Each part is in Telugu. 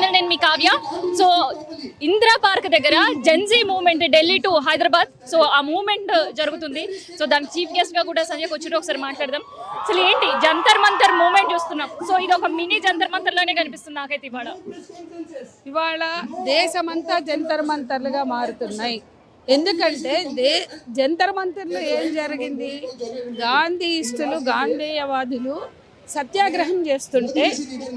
ఛానల్, నేను మీ కావ్య. సో ఇందిరా పార్క్ దగ్గర Gen Z movement Delhi to Hyderabad, so ఆ మూవ్మెంట్ జరుగుతుంది. సో దానికి చీఫ్ గెస్ట్ గా కూడా సంజయ్ వచ్చి ఒకసారి మాట్లాడదాం. అసలు ఏంటి జంతర్ మంతర్ మూవ్మెంట్ చూస్తున్నాం, సో ఇది ఒక మినీ జంతర్ మంతర్ లానే కనిపిస్తుంది నాకైతే. ఇవాళ దేశమంతా జంతర్ మంతర్లుగా మారుతున్నాయి. ఎందుకంటే జంతర్ మంతర్లు ఏం జరిగింది, గాంధీయిస్టులు గాంధేయవాదులు సత్యాగ్రహం చేస్తుంటే,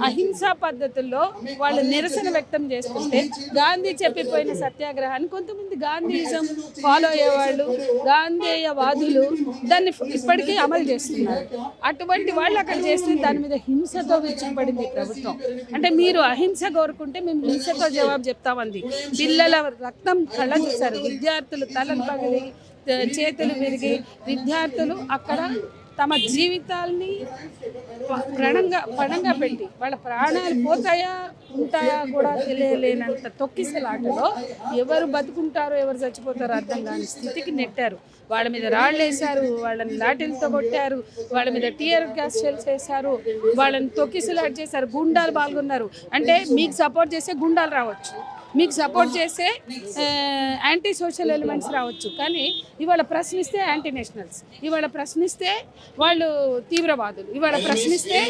అహింసా పద్ధతుల్లో వాళ్ళు నిరసన వ్యక్తం చేస్తుంటే, గాంధీ చెప్పిపోయిన సత్యాగ్రహాన్ని కొంతమంది గాంధీయిజం ఫాలో అయ్యేవాళ్ళు, గాంధేయవాదులు దాన్ని ఇప్పటికీ అమలు చేస్తున్నారు. అటువంటి వాళ్ళు అక్కడ చేస్తే దాని మీద హింసతో విరుచుకుపడింది ప్రభుత్వం. అంటే మీరు అహింస కోరుకుంటే మేము హింసతో జవాబు చెప్తామంది. పిల్లల రక్తం కళ్ళ చూశారు, విద్యార్థులు తలలు పగిలి చేతులు విరిగి విద్యార్థులు అక్కడ తమ జీవితాల్ని పణంగా పెట్టి వాళ్ళ ప్రాణాలు పోతాయా ఉంటాయా కూడా తెలియలేనంత తొక్కిసలాటలో ఎవరు బతుకుంటారో ఎవరు చచ్చిపోతారో అర్థం కాని స్థితికి నెట్టారు. వాళ్ళ మీద రాళ్ళు వేశారు, వాళ్ళని లాఠీలతో కొట్టారు, వాళ్ళ మీద టీయర్ గ్యాస్ షెల్స్ వేశారు, వాళ్ళని తొక్కిసలాట చేశారు. గుండాలు పాల్గొన్నారు. అంటే మీకు సపోర్ట్ చేసే గుండాలు రావచ్చు, మీకు సపోర్ట్ చేసే యాంటీ సోషల్ ఎలిమెంట్స్ రావచ్చు, కానీ ఇవాళ ప్రశ్నిస్తే యాంటీ నేషనల్స్, ఇవాళ ప్రశ్నిస్తే వాళ్ళు తీవ్రవాదులు, ఇవాళ ప్రశ్నిస్తే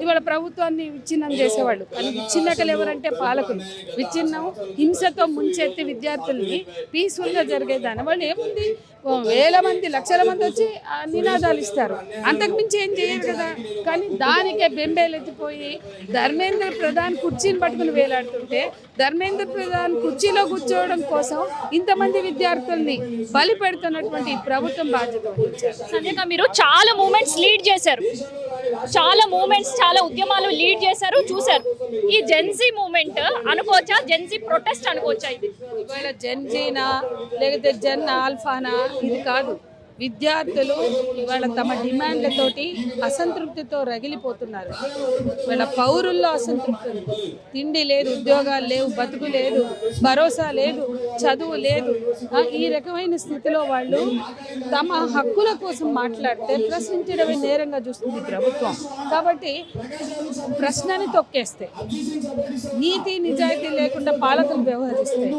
ఇవాళ ప్రభుత్వాన్ని విచ్ఛిన్నం చేసేవాళ్ళు. కానీ విచ్ఛిన్నకలు ఎవరంటే పాలకులు. విచ్ఛిన్నం హింసతో ముంచెత్తి విద్యార్థుల్ని పీస్ఫుల్గా జరిగేదాన్ని వాళ్ళు ఏముంది, వేల మంది లక్షల మంది వచ్చి నినాదాలు ఇస్తారు, అంతకుమించి ఏం చేయరు కదా. కానీ దానికే బెంబేలెత్తిపోయి ధర్మేంద్ర ప్రధాన్ కుర్చీని పట్టుకుని వేలాడుతుంటే, ధర్మేంద్ర ప్రధాన్ కుర్చీలో కూర్చోవడం కోసం ఇంతమంది విద్యార్థుల్ని బలి పెడుతున్నటువంటి ప్రభుత్వం బాధ్యత వహించారు. సంజయ్, మీరు చాలా మూమెంట్స్ లీడ్ చేశారు, చాలా మూమెంట్స్ చాలా ఉద్యమాలు లీడ్ చేశారు, చూశారు. ఈ జెన్జీ మూమెంట్ అనుకోవచ్చా, జెన్జీ ప్రొటెస్ట్ అనుకోవచ్చా? ఇది ఇవాళ జెన్జీనా లేకపోతే జెన్ ఆల్ఫానా ఇది కాదు. విద్యార్థులు ఇవాళ తమ డిమాండ్లతోటి అసంతృప్తితో రగిలిపోతున్నారు. ఇవాళ పౌరుల్లో అసంతృప్తి ఉంది. తిండి లేదు, ఉద్యోగాలు లేవు, బతుకు లేదు, భరోసా లేదు, చదువు లేదు. ఈ రకమైన స్థితిలో వాళ్ళు తమ హక్కుల కోసం మాట్లాడితే ప్రశ్నించడమే నేరంగా చూస్తుంది ప్రభుత్వం. కాబట్టి ప్రశ్నని తొక్కేస్తే, నీతి నిజాయితీ లేకుండా పాలకులు వ్యవహరిస్తే,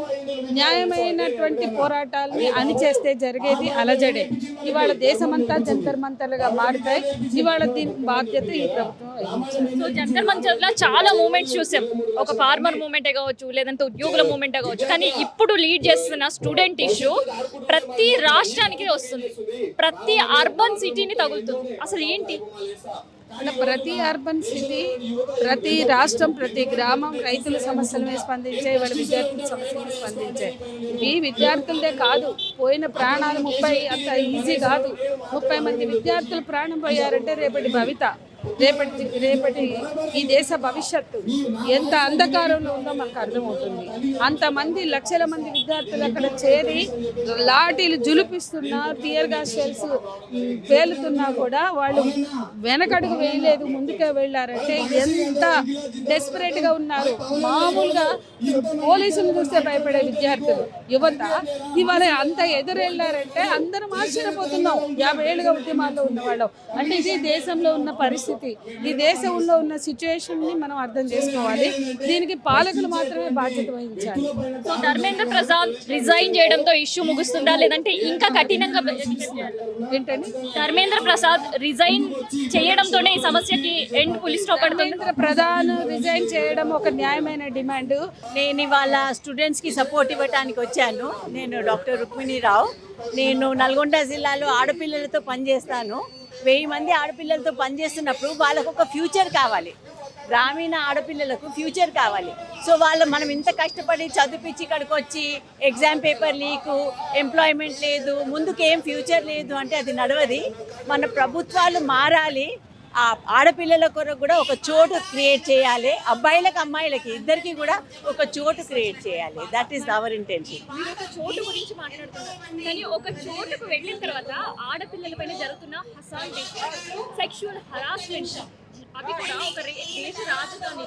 న్యాయమైనటువంటి పోరాటాలని అణిచేస్తే జరిగేది అలజడే. ఇవాళ దేశమంతా జంతర్ మంతర్లుగా మారుతాయి. ఇవాళ దీని బాధ్యత ఈ ప్రభుత్వం. సో జంతర్ మంతర్లో చాలా మూమెంట్స్ చూసాం, ఒక ఫార్మర్ మూమెంటే కావచ్చు, లేదంటే ఉద్యోగుల మూమెంటే కావచ్చు. కానీ ఇప్పుడు లీడ్ చేస్తున్న స్టూడెంట్ ఇష్యూ ప్రతి రాష్ట్రానికి వస్తుంది, ప్రతి అర్బన్ సిటీని తగులుతుంది. అసలు ఏంటి అంటే ప్రతి అర్బన్ సిటీ, ప్రతి రాష్ట్రం, ప్రతి గ్రామం రైతుల సమస్యల మీద స్పందించాయి, వాళ్ళ విద్యార్థుల సమస్యలను స్పందించాయి. ఈ విద్యార్థులదే కాదు, పోయిన ప్రాణాలు 30 అంత ఈజీ కాదు. 30 మంది విద్యార్థులు ప్రాణం పోయారంటే రేపటి భవిత, రేపటి ఈ దేశ భవిష్యత్తు ఎంత అంధకారంలో ఉందో మనకు అర్థమవుతుంది. అంతమంది లక్షల మంది విద్యార్థులు అక్కడ చేరి లాఠీలు జులిపిస్తున్నా, టియర్ గ్యాస్ షెల్స్ పేలుతున్నా కూడా వాళ్ళు వెనకడుగు వేయలేదు, ముందుకే వెళ్ళారంటే ఎంత డెస్పరేట్గా ఉన్నారు. మామూలుగా పోలీసులు చూస్తే భయపడే విద్యార్థులు, యువత ఇవాళ అంత ఎదురెళ్ళారంటే అందరం ఆశ్చర్యపోతున్నాం. 50 ఏళ్ళుగా ఉద్యమాల్లో ఉన్నవాళ్ళం. అంటే ఇది దేశంలో ఉన్న పరిస్థితి, ఈ దేశంలో ఉన్న సిచ్యువేషన్ని మనం అర్థం చేసుకోవాలి. దీనికి పాలకులు మాత్రమే బాధ్యత వహించాలి. సో ధర్మేంద్ర ప్రసాద్ రిజైన్ చేయడంతో ఇష్యూ ముగుస్తుందా, లేదంటే ఇంకా కఠినంగా ఏంటండి? ధర్మేంద్ర ప్రసాద్ రిజైన్ చేయడంతోనే ఈ సమస్యకి ఎండ్ పులి స్టాప్ పడుతుంది. ధర్మేంద్ర ప్రధాన్ రిజైన్ చేయడం ఒక న్యాయమైన డిమాండ్. నేను ఇవాళ స్టూడెంట్స్కి సపోర్ట్ ఇవ్వడానికి వచ్చాను. నేను డాక్టర్ రుక్మిణీరావు. నేను నల్గొండ జిల్లాలో ఆడపిల్లలతో పనిచేస్తాను. 1000 మంది ఆడపిల్లలతో పనిచేస్తున్నప్పుడు వాళ్ళకు ఒక ఫ్యూచర్ కావాలి, గ్రామీణ ఆడపిల్లలకు ఫ్యూచర్ కావాలి. సో మనం ఇంత కష్టపడి చదివించి ఇక్కడికి వచ్చి ఎగ్జామ్ పేపర్ లీకు, ఎంప్లాయ్మెంట్ లేదు, ముందుకేం ఫ్యూచర్ లేదు అంటే అది నడవది. మన ప్రభుత్వాలు మారాలి. ఆ ఆడపిల్లల కొరకు కూడా ఒక చోటు క్రియేట్ చేయాలి, అబ్బాయిలకు అమ్మాయిలకి ఇద్దరికి కూడా ఒక చోటు క్రియేట్ చేయాలి. That is our intention. ఒక చోటు గురించి మాట్లాడుతున్నారు, కానీ ఒక చోటుకు వెళ్ళిన తర్వాత ఆడపిల్లలపైన జరుగుతున్న అసాల్ట్, సెక్షువల్ హరాస్మెంట్, అవి కూడా ఒక దేశ రాజధాని,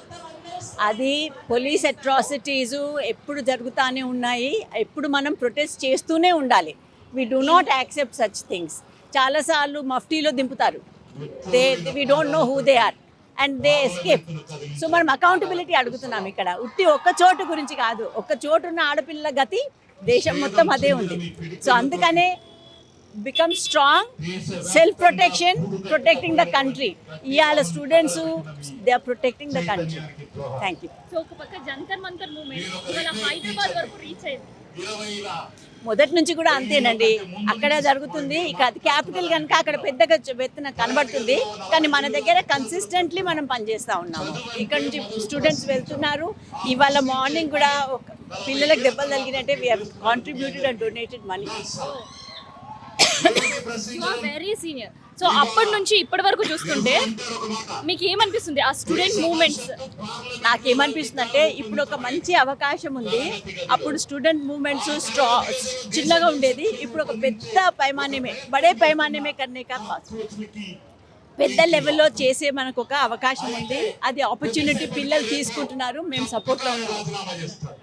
అది పోలీస్ అట్రాసిటీస్ ఎప్పుడు జరుగుతూనే ఉన్నాయి. ఎప్పుడు మనం ప్రొటెస్ట్ చేస్తూనే ఉండాలి. We do not accept such things. చాలాసార్లు మఫ్టీలో దింపుతారు. We don't know who they are. And they escape. So మనం అకౌంటబిలిటీ అడుగుతున్నాం ఇక్కడ. ఉట్టి ఒక్క చోటు గురించి కాదు, ఒక్క చోటు ఉన్న ఆడపిల్లల గతి దేశం మొత్తం అదే ఉంది. సో అందుకనే become strong, self protection, protecting the country. ఇవాళ students they are protecting the country. Thank you. So ఒక పక్క జంతర్ మంతర్ మూమెంట్ ఇవాళ హైదరాబాద్ వరకు రీచ్ అయింది. మొదటి నుంచి కూడా అంతేనండి, అక్కడ జరుగుతుంది. ఇక అది క్యాపిటల్ కనుక అక్కడ పెద్దగా వెత్తున కనబడుతుంది, కానీ మన దగ్గర కన్సిస్టెంట్లీ మనం పనిచేస్తూ ఉన్నాము. ఇక్కడ నుంచి స్టూడెంట్స్ వెళ్తున్నారు. ఇవాళ మార్నింగ్ కూడా పిల్లలకు దెబ్బలు తగిలినట్టే we have contributed and donated money. Very senior. So అప్పటి నుంచి ఇప్పటి వరకు చూస్తుంటే మీకు ఏమనిపిస్తుంది ఆ స్టూడెంట్ మూమెంట్స్? నాకేమనిపిస్తుంది అంటే ఇప్పుడు ఒక మంచి అవకాశం ఉంది. అప్పుడు స్టూడెంట్ మూమెంట్స్ చిన్నగా ఉండేది, ఇప్పుడు ఒక పెద్ద పైమానేమే, బడే పైమానేమే కన్నే కా పెద్ద లెవెల్లో చేసే మనకు ఒక అవకాశం ఉంది. అది ఆపర్చునిటీ పిల్లలు తీసుకుంటున్నారు, మేము సపోర్ట్లో ఉన్నాం.